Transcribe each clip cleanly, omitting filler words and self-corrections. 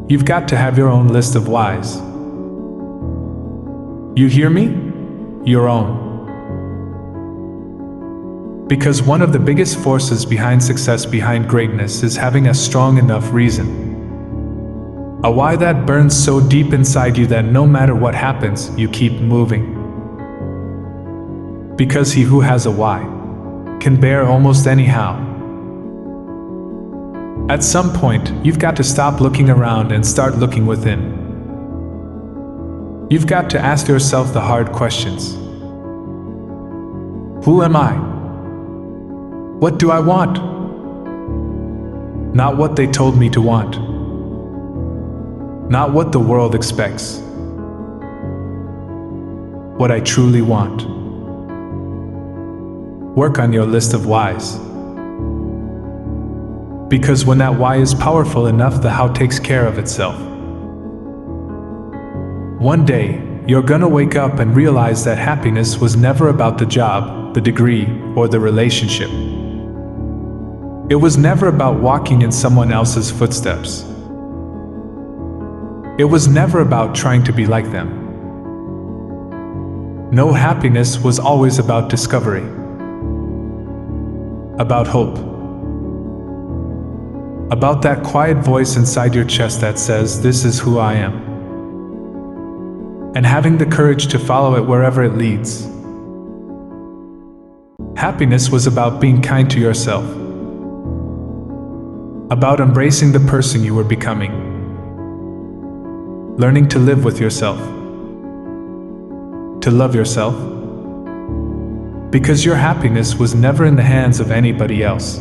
You've got to have your own list of whys. You hear me? Your own. Because one of the biggest forces behind success, behind greatness, is having a strong enough reason. A why that burns so deep inside you that no matter what happens, you keep moving. Because he who has a why can bear almost any how. At some point, you've got to stop looking around and start looking within. You've got to ask yourself the hard questions. Who am I? What do I want? Not what they told me to want. Not what the world expects. What I truly want. Work on your list of whys. Because when that why is powerful enough, the how takes care of itself. One day, you're gonna wake up and realize that happiness was never about the job, the degree, or the relationship. It was never about walking in someone else's footsteps. It was never about trying to be like them. No, happiness was always about discovery. About hope. About that quiet voice inside your chest that says, "This is who I am." And having the courage to follow it wherever it leads. Happiness was about being kind to yourself. About embracing the person you were becoming. Learning to live with yourself. To love yourself. Because your happiness was never in the hands of anybody else.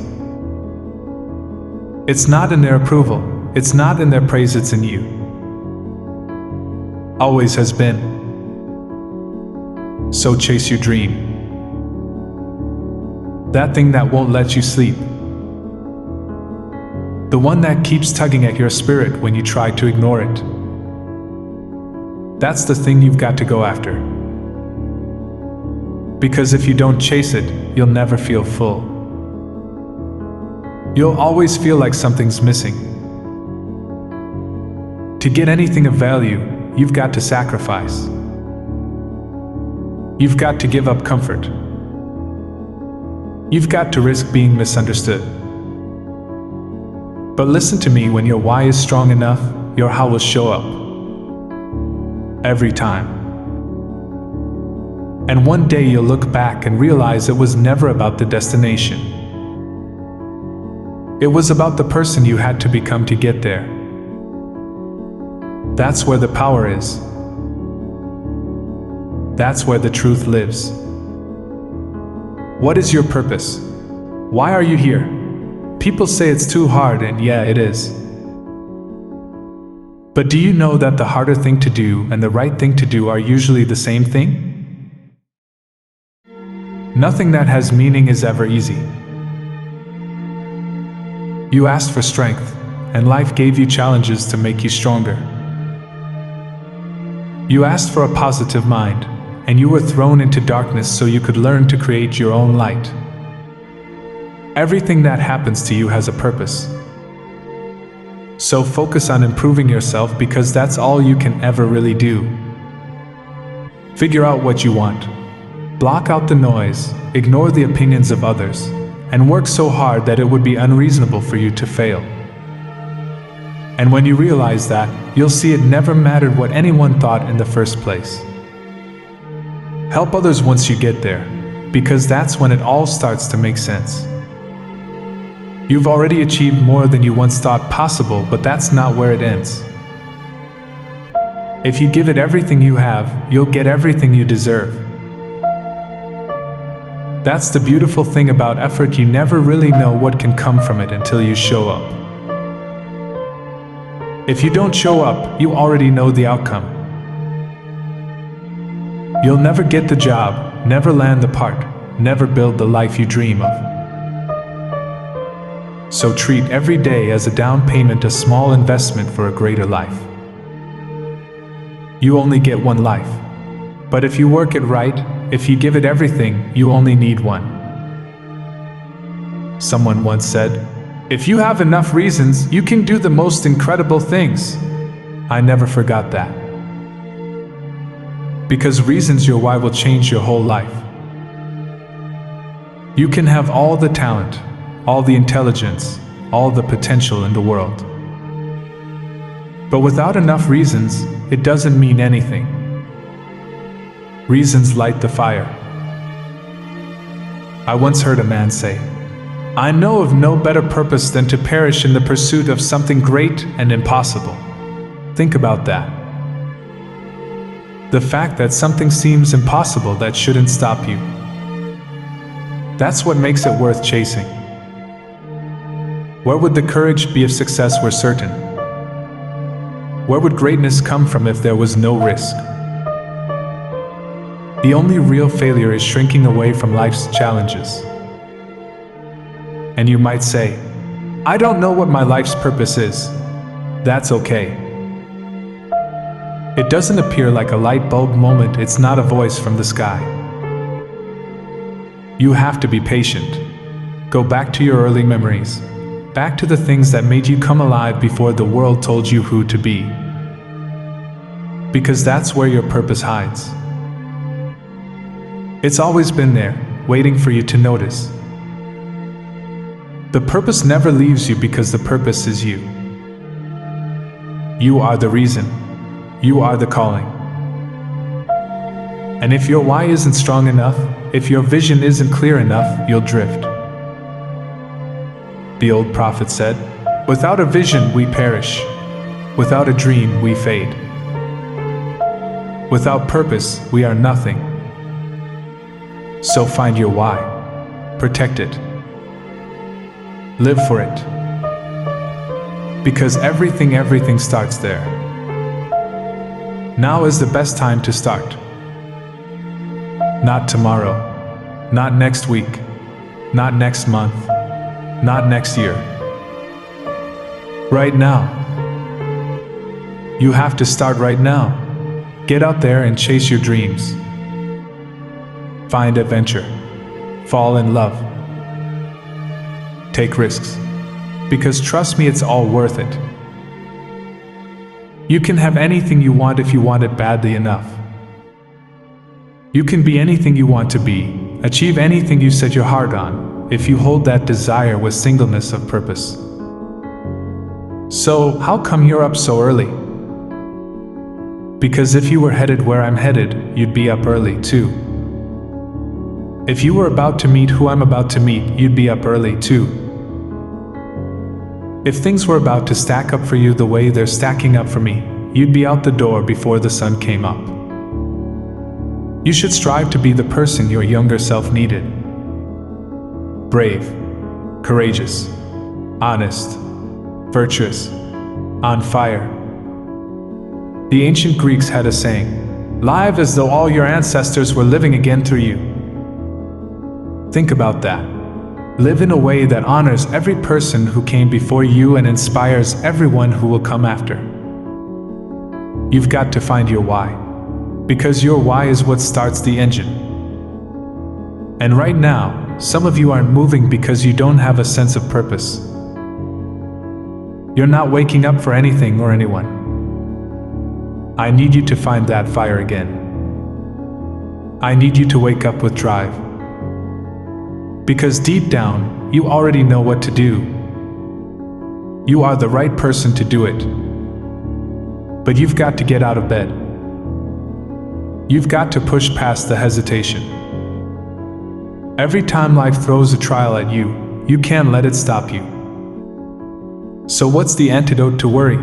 It's not in their approval, it's not in their praise, it's in you. Always has been. So chase your dream. That thing that won't let you sleep. The one that keeps tugging at your spirit when you try to ignore it. That's the thing you've got to go after. Because if you don't chase it, you'll never feel full. You'll always feel like something's missing. To get anything of value, you've got to sacrifice. You've got to give up comfort. You've got to risk being misunderstood. But listen to me, when your why is strong enough, your how will show up. Every time. And one day you'll look back and realize it was never about the destination. It was about the person you had to become to get there. That's where the power is. That's where the truth lives. What is your purpose? Why are you here? People say it's too hard, and yeah, it is. But do you know that the harder thing to do and the right thing to do are usually the same thing? Nothing that has meaning is ever easy. You asked for strength, and life gave you challenges to make you stronger. You asked for a positive mind, and you were thrown into darkness so you could learn to create your own light. Everything that happens to you has a purpose. So focus on improving yourself, because that's all you can ever really do. Figure out what you want. Block out the noise, ignore the opinions of others, and work so hard that it would be unreasonable for you to fail. And when you realize that, you'll see it never mattered what anyone thought in the first place. Help others once you get there, because that's when it all starts to make sense. You've already achieved more than you once thought possible, but that's not where it ends. If you give it everything you have, you'll get everything you deserve. That's the beautiful thing about effort. You never really know what can come from it until you show up. If you don't show up, you already know the outcome. You'll never get the job, never land the part, never build the life you dream of. So treat every day as a down payment, a small investment for a greater life. You only get one life. But if you work it right, if you give it everything, you only need one. Someone once said, "If you have enough reasons, you can do the most incredible things." I never forgot that. Because reasons your why will change your whole life. You can have all the talent, all the intelligence, all the potential in the world. But without enough reasons, it doesn't mean anything. Reasons light the fire. I once heard a man say, "I know of no better purpose than to perish in the pursuit of something great and impossible." Think about that. The fact that something seems impossible, that shouldn't stop you. That's what makes it worth chasing. Where would the courage be if success were certain? Where would greatness come from if there was no risk? The only real failure is shrinking away from life's challenges. And you might say, "I don't know what my life's purpose is." That's okay. It doesn't appear like a light bulb moment, it's not a voice from the sky. You have to be patient. Go back to your early memories, back to the things that made you come alive before the world told you who to be. Because that's where your purpose hides. It's always been there, waiting for you to notice. The purpose never leaves you because the purpose is you. You are the reason. You are the calling. And if your why isn't strong enough, if your vision isn't clear enough, you'll drift. The old prophet said, "Without a vision we perish. Without a dream we fade. Without purpose we are nothing." So find your why. Protect it. Live for it. Because everything starts there. Now is the best time to start. Not tomorrow, not next week, not next month, not next year. Right now. You have to start right now. Get out there and chase your dreams. Find adventure. Fall in love. Take risks. Because trust me, it's all worth it. You can have anything you want if you want it badly enough. You can be anything you want to be, achieve anything you set your heart on, if you hold that desire with singleness of purpose. So, how come you're up so early? Because if you were headed where I'm headed, you'd be up early too. If you were about to meet who I'm about to meet, you'd be up early too. If things were about to stack up for you the way they're stacking up for me, you'd be out the door before the sun came up. You should strive to be the person your younger self needed. Brave, courageous, honest, virtuous, on fire. The ancient Greeks had a saying, "Live as though all your ancestors were living again through you." Think about that. Live in a way that honors every person who came before you and inspires everyone who will come after. You've got to find your why. Because your why is what starts the engine. And right now, some of you aren't moving because you don't have a sense of purpose. You're not waking up for anything or anyone. I need you to find that fire again. I need you to wake up with drive. Because deep down, you already know what to do. You are the right person to do it. But you've got to get out of bed. You've got to push past the hesitation. Every time life throws a trial at you, you can't let it stop you. So what's the antidote to worry?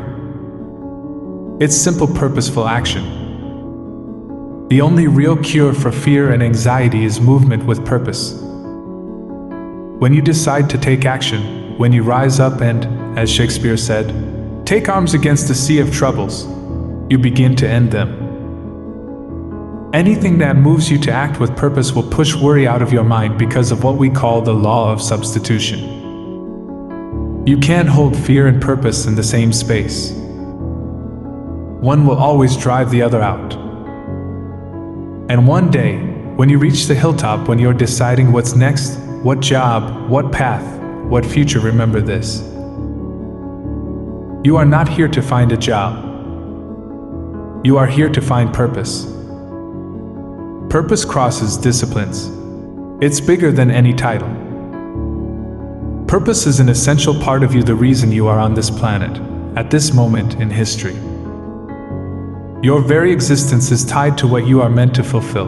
It's simple, purposeful action. The only real cure for fear and anxiety is movement with purpose. When you decide to take action, when you rise up and, as Shakespeare said, take arms against a sea of troubles, you begin to end them. Anything that moves you to act with purpose will push worry out of your mind because of what we call the law of substitution. You can't hold fear and purpose in the same space. One will always drive the other out. And one day, when you reach the hilltop, when you're deciding what's next, what job, what path, what future, remember this. You are not here to find a job. You are here to find purpose. Purpose crosses disciplines. It's bigger than any title. Purpose is an essential part of you, the reason you are on this planet, at this moment in history. Your very existence is tied to what you are meant to fulfill.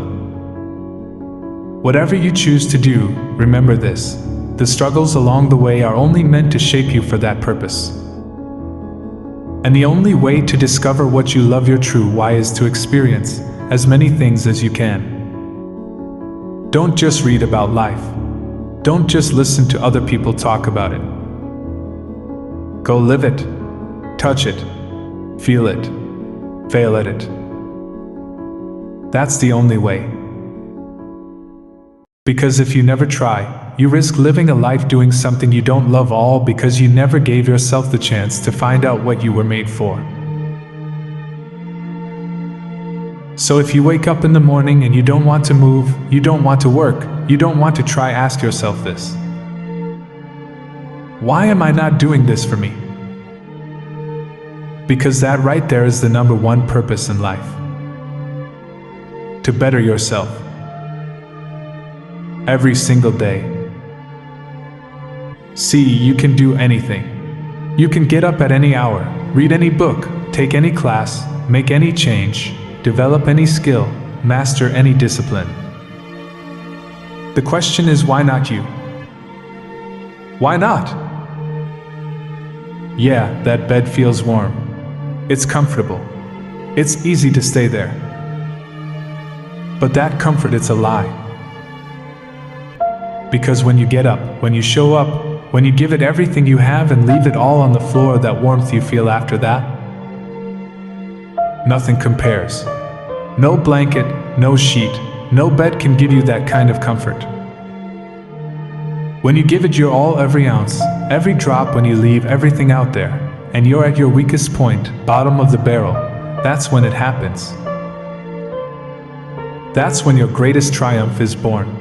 Whatever you choose to do, remember this: the struggles along the way are only meant to shape you for that purpose. And the only way to discover what you love, your true why, is to experience as many things as you can. Don't just read about life. Don't just listen to other people talk about it. Go live it, touch it, feel it, fail at it. That's the only way. Because if you never try, you risk living a life doing something you don't love, all because you never gave yourself the chance to find out what you were made for. So if you wake up in the morning and you don't want to move, you don't want to work, you don't want to try, ask yourself this: why am I not doing this for me? Because that right there is the number one purpose in life. To better yourself. Every single day. See, you can do anything. You can get up at any hour, read any book, take any class, make any change, develop any skill, master any discipline. The question is, why not you? Why not? Yeah, that bed feels warm. It's comfortable. It's easy to stay there. But that comfort, it's a lie. Because when you get up, when you show up, when you give it everything you have and leave it all on the floor, that warmth you feel after that, nothing compares. No blanket, no sheet, no bed can give you that kind of comfort. When you give it your all, every ounce, every drop, when you leave everything out there, and you're at your weakest point, bottom of the barrel, that's when it happens. That's when your greatest triumph is born.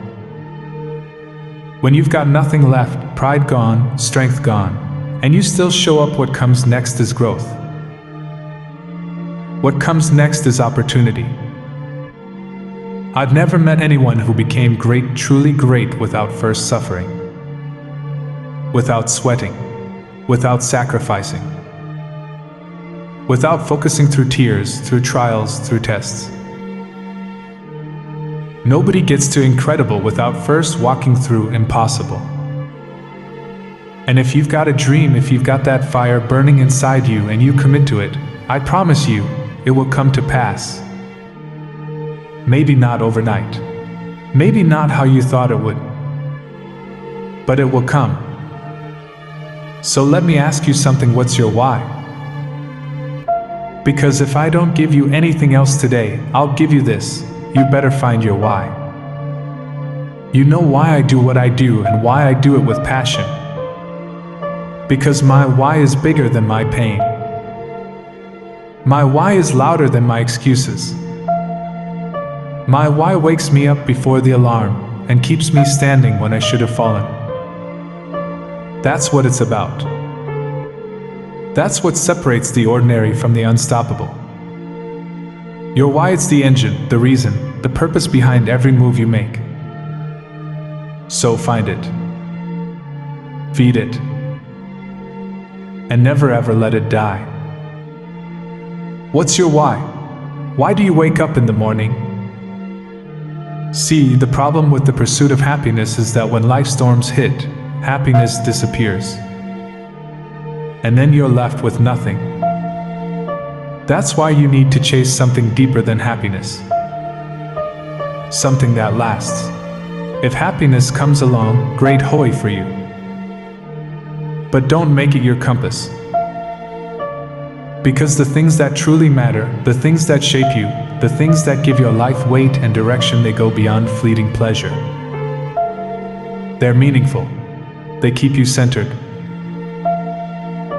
When you've got nothing left, pride gone, strength gone, and you still show up, what comes next is growth. What comes next is opportunity. I've never met anyone who became great, truly great, without first suffering, without sweating, without sacrificing, without focusing through tears, through trials, through tests. Nobody gets to incredible without first walking through impossible. And if you've got a dream, if you've got that fire burning inside you and you commit to it, I promise you, it will come to pass. Maybe not overnight. Maybe not how you thought it would. But it will come. So let me ask you something: what's your why? Because if I don't give you anything else today, I'll give you this: you better find your why. You know why I do what I do and why I do it with passion. Because my why is bigger than my pain. My why is louder than my excuses. My why wakes me up before the alarm and keeps me standing when I should have fallen. That's what it's about. That's what separates the ordinary from the unstoppable. Your why, it's the engine, the reason, the purpose behind every move you make. So find it. Feed it. And never ever let it die. What's your why? Why do you wake up in the morning? See, the problem with the pursuit of happiness is that when life storms hit, happiness disappears. And then you're left with nothing. That's why you need to chase something deeper than happiness. Something that lasts. If happiness comes along, great hoy for you. But don't make it your compass. Because the things that truly matter, the things that shape you, the things that give your life weight and direction, they go beyond fleeting pleasure. They're meaningful. They keep you centered.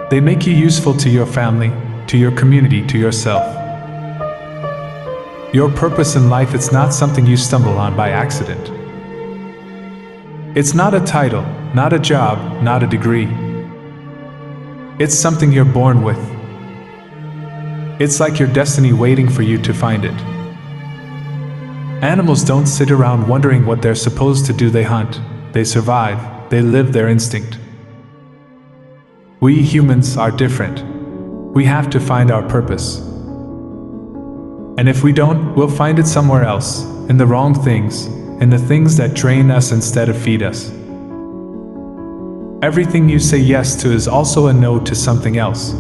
They make you useful to your family, to your community, to yourself. Your purpose in life, it's not something you stumble on by accident. It's not a title, not a job, not a degree. It's something you're born with. It's like your destiny waiting for you to find it. Animals don't sit around wondering what they're supposed to do. They hunt, they survive, they live their instinct. We humans are different. We have to find our purpose. And if we don't, we'll find it somewhere else, in the wrong things, in the things that drain us instead of feed us. Everything you say yes to is also a no to something else.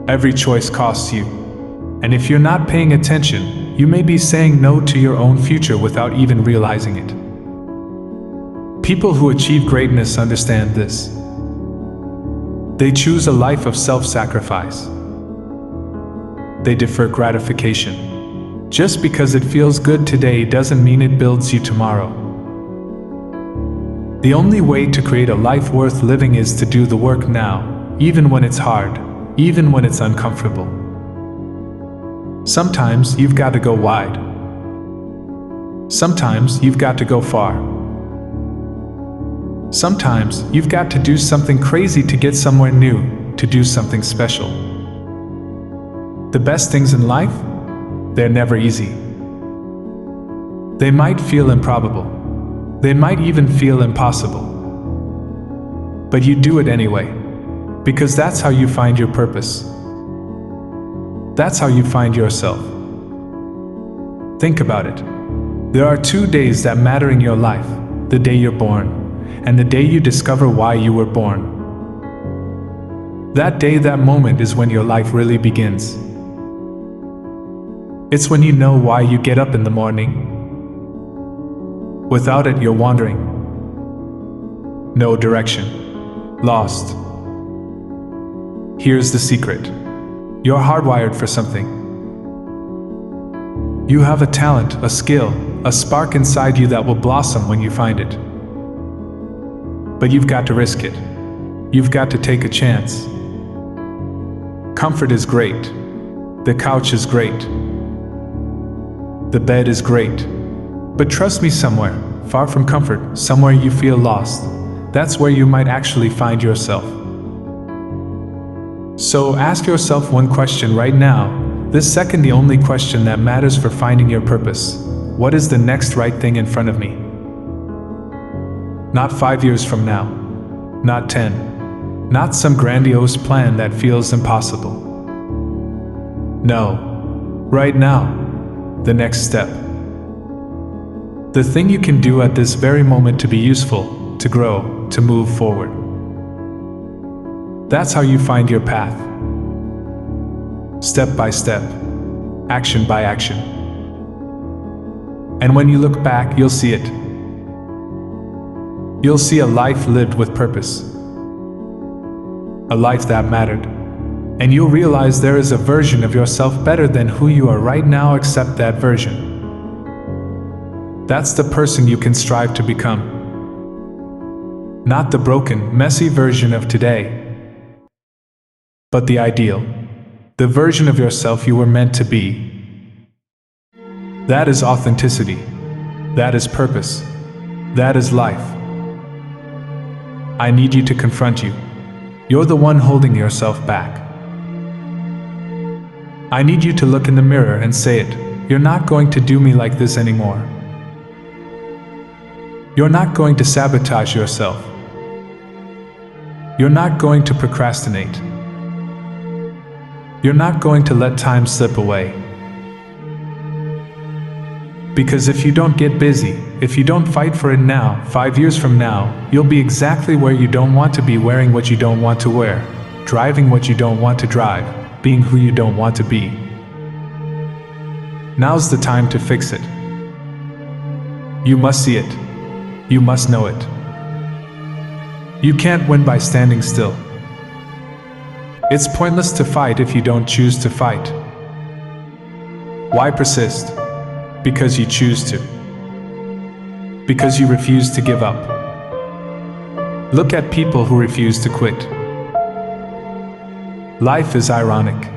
Every choice costs you. And if you're not paying attention, you may be saying no to your own future without even realizing it. People who achieve greatness understand this. They choose a life of self-sacrifice. They defer gratification. Just because it feels good today doesn't mean it builds you tomorrow. The only way to create a life worth living is to do the work now, even when it's hard, even when it's uncomfortable. Sometimes you've got to go wide. Sometimes you've got to go far. Sometimes you've got to do something crazy to get somewhere new, to do something special. The best things in life? They're never easy. They might feel improbable. They might even feel impossible. But you do it anyway, because that's how you find your purpose. That's how you find yourself. Think about it. There are 2 days that matter in your life: the day you're born, and the day you discover why you were born. That day, that moment is when your life really begins. It's when you know why you get up in the morning. Without it, you're wandering. No direction. Lost. Here's the secret. You're hardwired for something. You have a talent, a skill, a spark inside you that will blossom when you find it. But you've got to risk it. You've got to take a chance. Comfort is great. The couch is great. The bed is great. But trust me, somewhere, far from comfort, somewhere you feel lost, that's where you might actually find yourself. So ask yourself one question right now, this second, the only question that matters for finding your purpose. What is the next right thing in front of me? Not 5 years from now. Not 10. Not some grandiose plan that feels impossible. No. Right now. The next step. The thing you can do at this very moment to be useful, to grow, to move forward. That's how you find your path. Step by step. Action by action. And when you look back, you'll see it. You'll see a life lived with purpose. A life that mattered. And you'll realize there is a version of yourself better than who you are right now. Accept that version. That's the person you can strive to become. Not the broken, messy version of today, but the ideal, the version of yourself you were meant to be. That is authenticity. That is purpose. That is life. I need you to confront you. You're the one holding yourself back. I need you to look in the mirror and say it. You're not going to do me like this anymore. You're not going to sabotage yourself. You're not going to procrastinate. You're not going to let time slip away. Because if you don't get busy, if you don't fight for it now, 5 years from now, you'll be exactly where you don't want to be, wearing what you don't want to wear, driving what you don't want to drive, being who you don't want to be. Now's the time to fix it. You must see it. You must know it. You can't win by standing still. It's pointless to fight if you don't choose to fight. Why persist? Because you choose to. Because you refuse to give up. Look at people who refuse to quit. Life is ironic.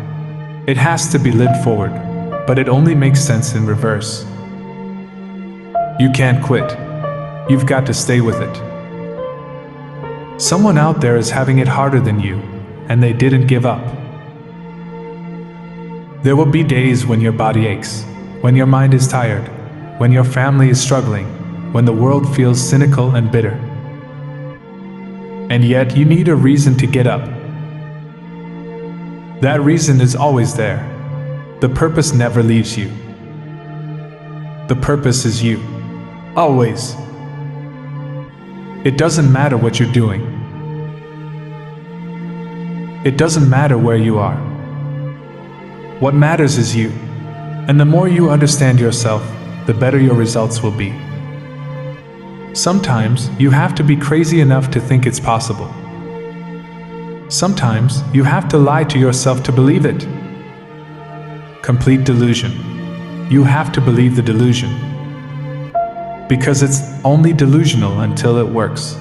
It has to be lived forward, but it only makes sense in reverse. You can't quit. You've got to stay with it. Someone out there is having it harder than you, and they didn't give up. There will be days when your body aches, when your mind is tired, when your family is struggling, when the world feels cynical and bitter. And yet you need a reason to get up. That reason is always there. The purpose never leaves you. The purpose is you. Always. It doesn't matter what you're doing. It doesn't matter where you are. What matters is you. And the more you understand yourself, the better your results will be. Sometimes you have to be crazy enough to think it's possible. Sometimes you have to lie to yourself to believe it. Complete delusion. You have to believe the delusion. Because it's only delusional until it works.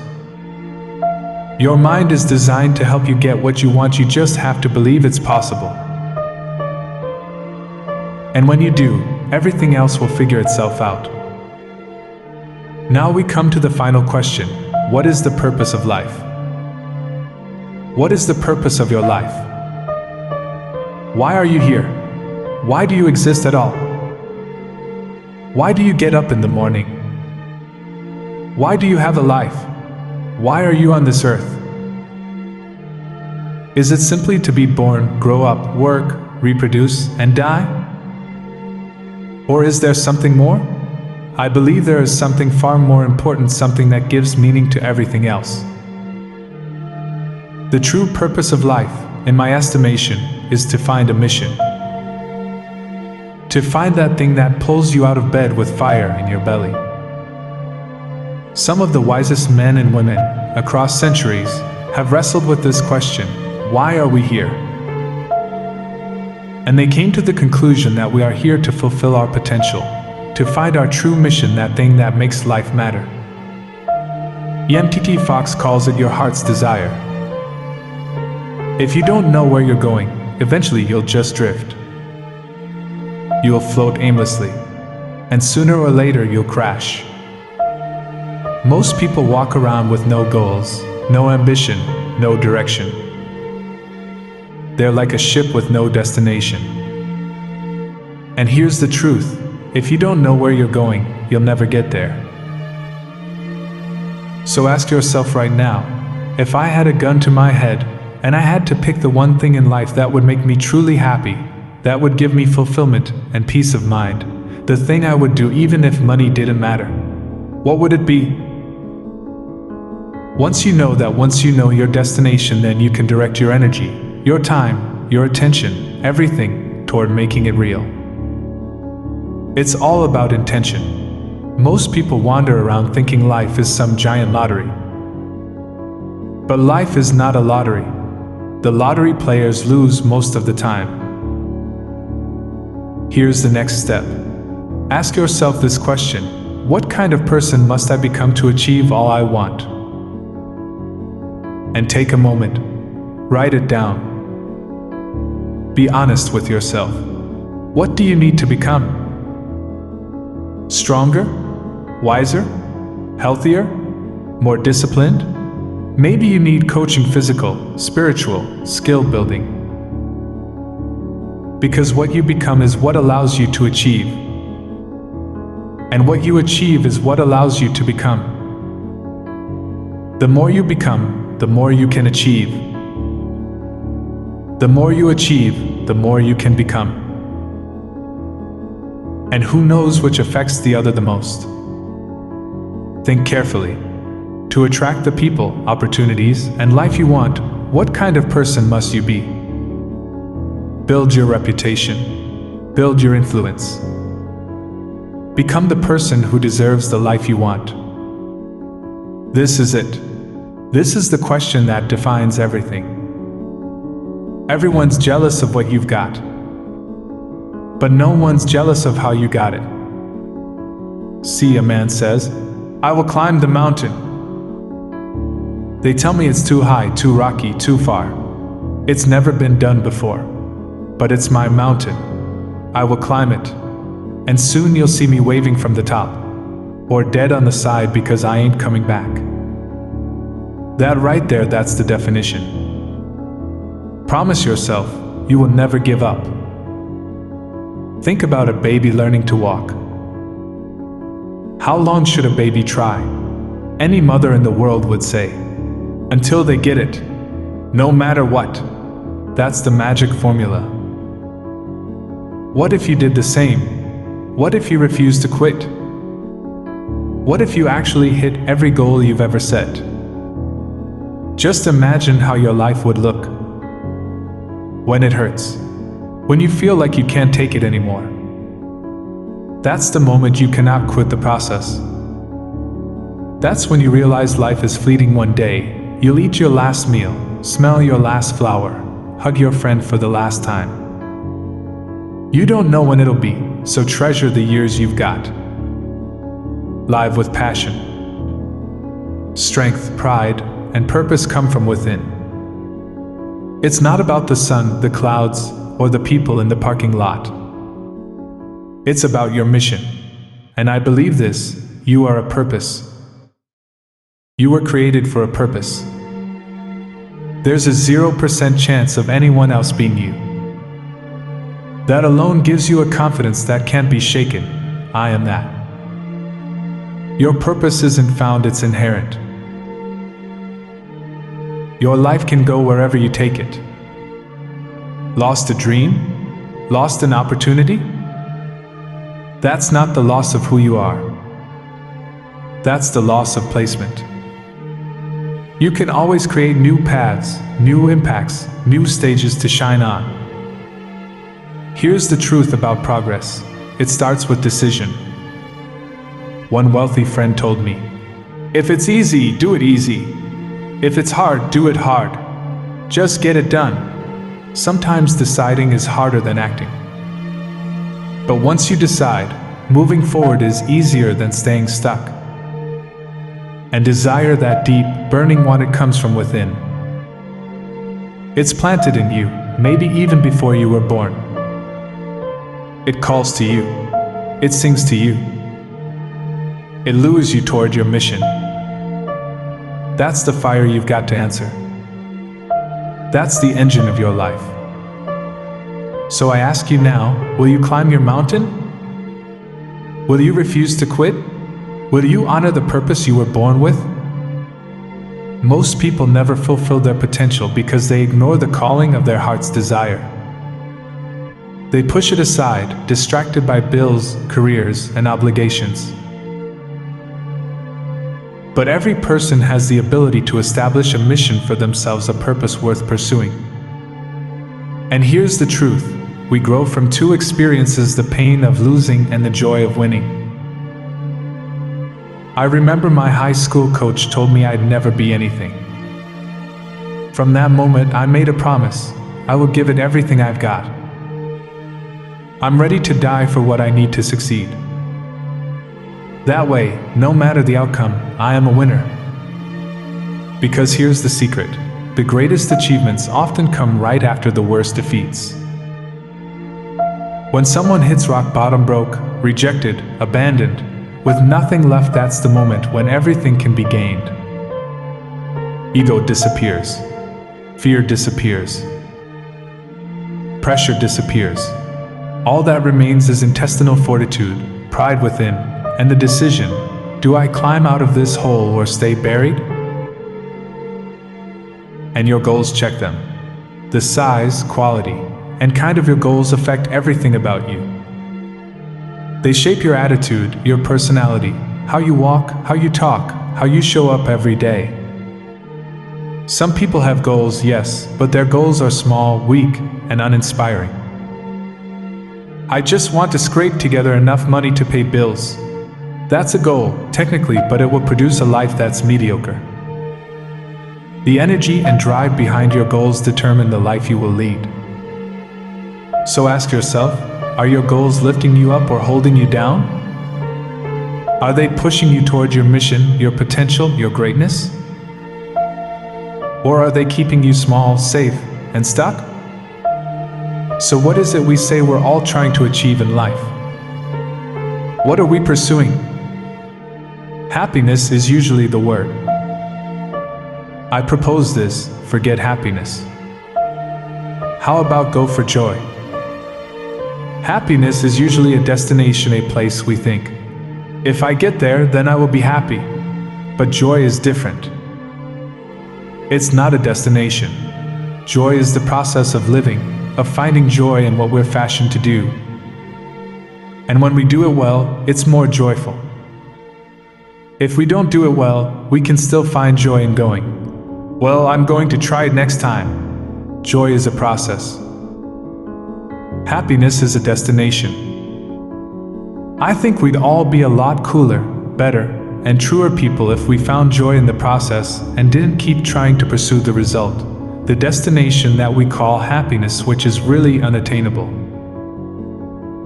Your mind is designed to help you get what you want, you just have to believe it's possible. And when you do, everything else will figure itself out. Now we come to the final question. What is the purpose of life? What is the purpose of your life? Why are you here? Why do you exist at all? Why do you get up in the morning? Why do you have a life? Why are you on this earth? Is it simply to be born, grow up, work, reproduce, and die? Or is there something more? I believe there is something far more important, something that gives meaning to everything else. The true purpose of life, in my estimation, is to find a mission. To find that thing that pulls you out of bed with fire in your belly. Some of the wisest men and women, across centuries, have wrestled with this question: why are we here? And they came to the conclusion that we are here to fulfill our potential, to find our true mission, that thing that makes life matter. EMTT Fox calls it your heart's desire. If you don't know where you're going, eventually you'll just drift. You'll float aimlessly, and sooner or later you'll crash. Most people walk around with no goals, no ambition, no direction. They're like a ship with no destination. And here's the truth: if you don't know where you're going, you'll never get there. So ask yourself right now, if I had a gun to my head, and I had to pick the one thing in life that would make me truly happy, that would give me fulfillment and peace of mind, the thing I would do even if money didn't matter, what would it be? Once you know your destination, then you can direct your energy, your time, your attention, everything toward making it real. It's all about intention. Most people wander around thinking life is some giant lottery. But life is not a lottery. The lottery players lose most of the time. Here's the next step. Ask yourself this question: what kind of person must I become to achieve all I want? And take a moment. Write it down. Be honest with yourself. What do you need to become? Stronger? Wiser? Healthier? More disciplined? Maybe you need coaching, physical, spiritual, skill building. Because what you become is what allows you to achieve. And what you achieve is what allows you to become. The more you become, the more you can achieve. The more you achieve, the more you can become. And who knows which affects the other the most? Think carefully. To attract the people, opportunities, and life you want, what kind of person must you be? Build your reputation. Build your influence. Become the person who deserves the life you want. This is it. This is the question that defines everything. Everyone's jealous of what you've got. But no one's jealous of how you got it. See, a man says, "I will climb the mountain. They tell me it's too high, too rocky, too far. It's never been done before. But it's my mountain. I will climb it. And soon you'll see me waving from the top. Or dead on the side because I ain't coming back." That right there, that's the definition. Promise yourself you will never give up. Think about a baby learning to walk. How long should a baby try? Any mother in the world would say, until they get it, no matter what. That's the magic formula. What if you did the same? What if you refused to quit? What if you actually hit every goal you've ever set? Just imagine how your life would look. When it hurts. When you feel like you can't take it anymore. That's the moment you cannot quit the process. That's when you realize life is fleeting. One day, you'll eat your last meal, smell your last flower, hug your friend for the last time. You don't know when it'll be, so treasure the years you've got. Live with passion. Strength, pride, and purpose come from within. It's not about the sun, the clouds, or the people in the parking lot. It's about your mission. And I believe this, you are a purpose. You were created for a purpose. There's a 0% chance of anyone else being you. That alone gives you a confidence that can't be shaken. I am that. Your purpose isn't found, it's inherent. Your life can go wherever you take it. Lost a dream? Lost an opportunity? That's not the loss of who you are. That's the loss of placement. You can always create new paths, new impacts, new stages to shine on. Here's the truth about progress. It starts with decision. One wealthy friend told me, if it's easy, do it easy. If it's hard, do it hard. Just get it done. Sometimes deciding is harder than acting. But once you decide, moving forward is easier than staying stuck. And desire, that deep, burning one, it comes from within. It's planted in you, maybe even before you were born. It calls to you. It sings to you. It lures you toward your mission. That's the fire you've got to answer. That's the engine of your life. So I ask you now, will you climb your mountain? Will you refuse to quit? Will you honor the purpose you were born with? Most people never fulfill their potential because they ignore the calling of their heart's desire. They push it aside, distracted by bills, careers, and obligations. But every person has the ability to establish a mission for themselves, a purpose worth pursuing. And here's the truth, we grow from two experiences, the pain of losing and the joy of winning. I remember my high school coach told me I'd never be anything. From that moment, I made a promise. I will give it everything I've got. I'm ready to die for what I need to succeed. That way, no matter the outcome, I am a winner. Because here's the secret. The greatest achievements often come right after the worst defeats. When someone hits rock bottom, broke, rejected, abandoned, with nothing left, that's the moment when everything can be gained. Ego disappears. Fear disappears. Pressure disappears. All that remains is intestinal fortitude, pride within, and the decision, do I climb out of this hole or stay buried? And your goals, check them. The size, quality, and kind of your goals affect everything about you. They shape your attitude, your personality, how you walk, how you talk, how you show up every day. Some people have goals, yes, but their goals are small, weak, and uninspiring. I just want to scrape together enough money to pay bills. That's a goal, technically, but it will produce a life that's mediocre. The energy and drive behind your goals determine the life you will lead. So ask yourself, are your goals lifting you up or holding you down? Are they pushing you toward your mission, your potential, your greatness? Or are they keeping you small, safe, and stuck? So what is it we say we're all trying to achieve in life? What are we pursuing? Happiness is usually the word. I propose this, forget happiness. How about go for joy? Happiness is usually a destination, a place we think, if I get there, then I will be happy. But joy is different. It's not a destination. Joy is the process of living, of finding joy in what we're fashioned to do. And when we do it well, it's more joyful. If we don't do it well, we can still find joy in going, well, I'm going to try it next time. Joy is a process. Happiness is a destination. I think we'd all be a lot cooler, better, and truer people if we found joy in the process and didn't keep trying to pursue the result, the destination that we call happiness, which is really unattainable.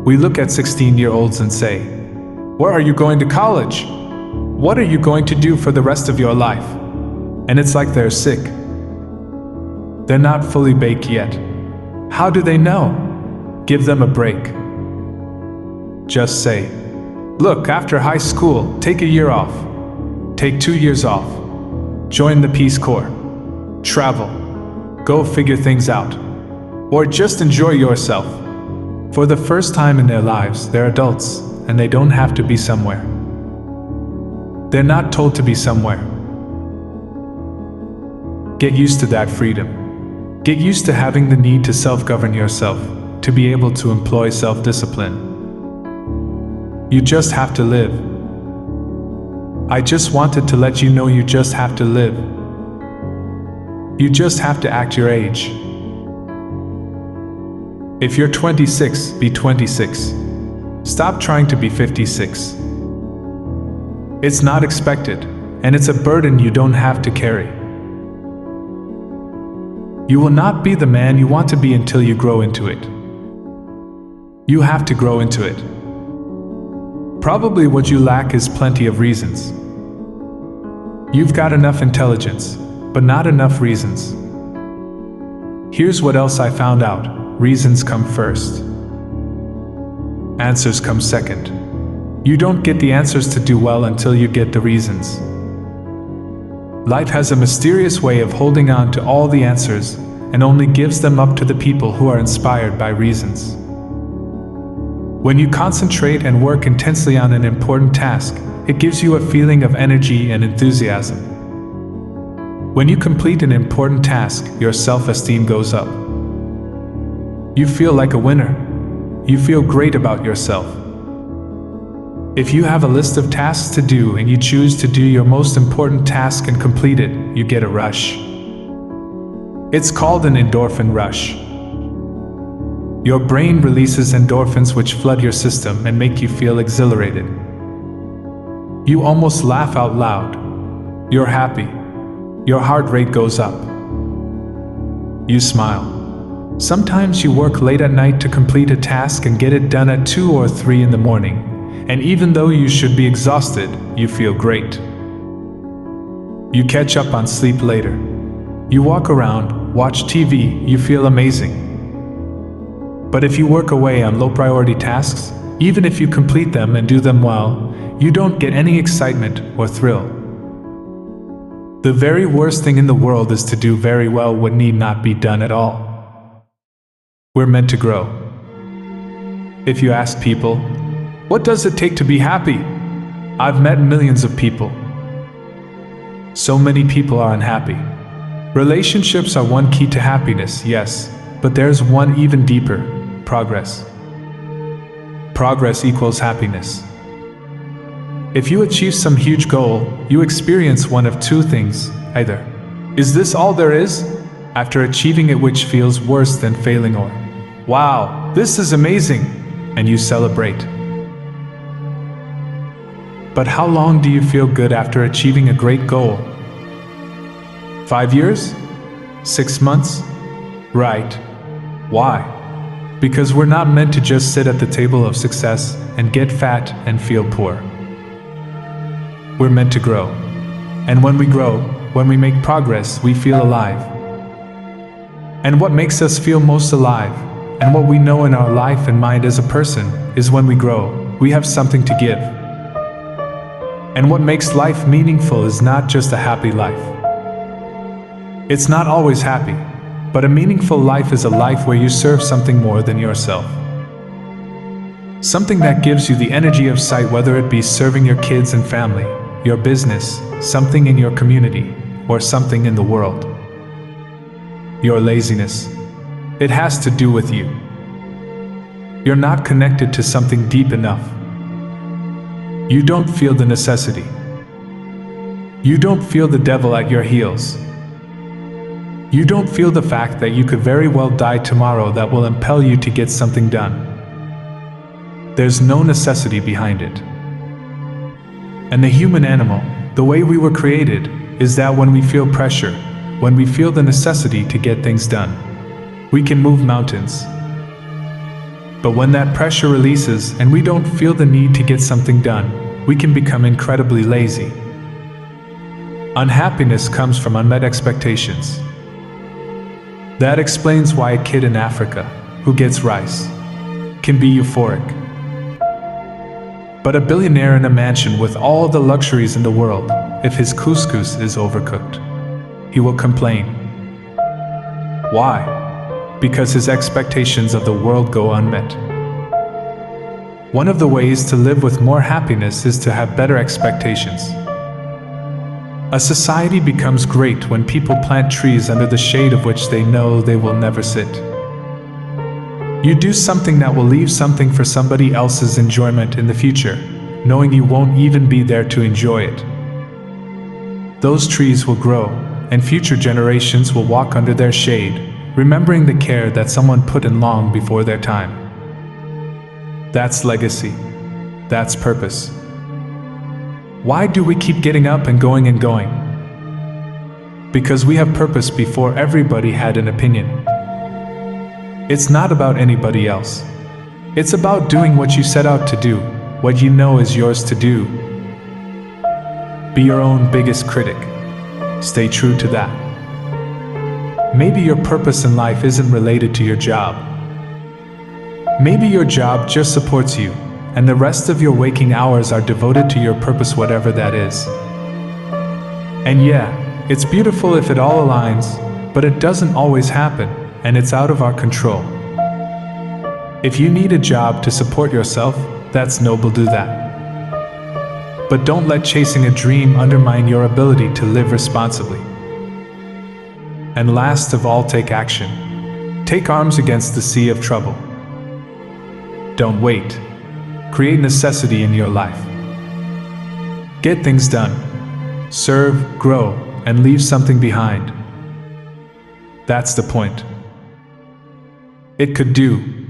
We look at 16-year-olds and say, "Where are you going to college? What are you going to do for the rest of your life?" And it's like they're sick. They're not fully baked yet. How do they know? Give them a break. Just say, "Look, after high school, take a year off. Take 2 years off. Join the Peace Corps. Travel. Go figure things out. Or just enjoy yourself." For the first time in their lives, they're adults, and they don't have to be somewhere. They're not told to be somewhere. Get used to that freedom. Get used to having the need to self-govern yourself, to be able to employ self-discipline. You just have to live. I just wanted to let you know you just have to live. You just have to act your age. If you're 26, be 26. Stop trying to be 56. It's not expected, and it's a burden you don't have to carry. You will not be the man you want to be until you grow into it. You have to grow into it. Probably what you lack is plenty of reasons. You've got enough intelligence, but not enough reasons. Here's what else I found out: reasons come first. Answers come second. You don't get the answers to do well until you get the reasons. Life has a mysterious way of holding on to all the answers and only gives them up to the people who are inspired by reasons. When you concentrate and work intensely on an important task, it gives you a feeling of energy and enthusiasm. When you complete an important task, your self-esteem goes up. You feel like a winner. You feel great about yourself. If you have a list of tasks to do and you choose to do your most important task and complete it, you get a rush. It's called an endorphin rush. Your brain releases endorphins which flood your system and make you feel exhilarated. You almost laugh out loud. You're happy. Your heart rate goes up. You smile. Sometimes you work late at night to complete a task and get it done at 2 or 3 in the morning. And even though you should be exhausted, you feel great. You catch up on sleep later. You walk around, watch TV, you feel amazing. But if you work away on low-priority tasks, even if you complete them and do them well, you don't get any excitement or thrill. The very worst thing in the world is to do very well what need not be done at all. We're meant to grow. If you ask people, "What does it take to be happy?" I've met millions of people. So many people are unhappy. Relationships are one key to happiness, yes, but there's one even deeper: progress. Progress equals happiness. If you achieve some huge goal, you experience one of two things: either, "Is this all there is?" after achieving it, which feels worse than failing, or, "Wow, this is amazing," and you celebrate. But how long do you feel good after achieving a great goal? 5 years? 6 months? Right. Why? Because we're not meant to just sit at the table of success and get fat and feel poor. We're meant to grow. And when we grow, when we make progress, we feel alive. And what makes us feel most alive, and what we know in our life and mind as a person, is when we grow, we have something to give. And what makes life meaningful is not just a happy life. It's not always happy, but a meaningful life is a life where you serve something more than yourself. Something that gives you the energy of sight, whether it be serving your kids and family, your business, something in your community, or something in the world. Your laziness. It has to do with you. You're not connected to something deep enough. You don't feel the necessity. You don't feel the devil at your heels. You don't feel the fact that you could very well die tomorrow that will impel you to get something done. There's no necessity behind it. And the human animal, the way we were created, is that when we feel pressure, when we feel the necessity to get things done, we can move mountains. But when that pressure releases and we don't feel the need to get something done, we can become incredibly lazy. Unhappiness comes from unmet expectations. That explains why a kid in Africa, who gets rice, can be euphoric. But a billionaire in a mansion with all the luxuries in the world, if his couscous is overcooked, he will complain. Why? Because his expectations of the world go unmet. One of the ways to live with more happiness is to have better expectations. A society becomes great when people plant trees under the shade of which they know they will never sit. You do something that will leave something for somebody else's enjoyment in the future, knowing you won't even be there to enjoy it. Those trees will grow, and future generations will walk under their shade, remembering the care that someone put in long before their time. That's legacy. That's purpose. Why do we keep getting up and going and going? Because we have purpose before everybody had an opinion. It's not about anybody else. It's about doing what you set out to do, what you know is yours to do. Be your own biggest critic. Stay true to that. Maybe your purpose in life isn't related to your job. Maybe your job just supports you, and the rest of your waking hours are devoted to your purpose, whatever that is. And yeah, it's beautiful if it all aligns, but it doesn't always happen, and it's out of our control. If you need a job to support yourself, that's noble, do that. But don't let chasing a dream undermine your ability to live responsibly. And last of all, take action. Take arms against the sea of trouble. Don't wait. Create necessity in your life. Get things done. Serve, grow, and leave something behind. That's the point. It could do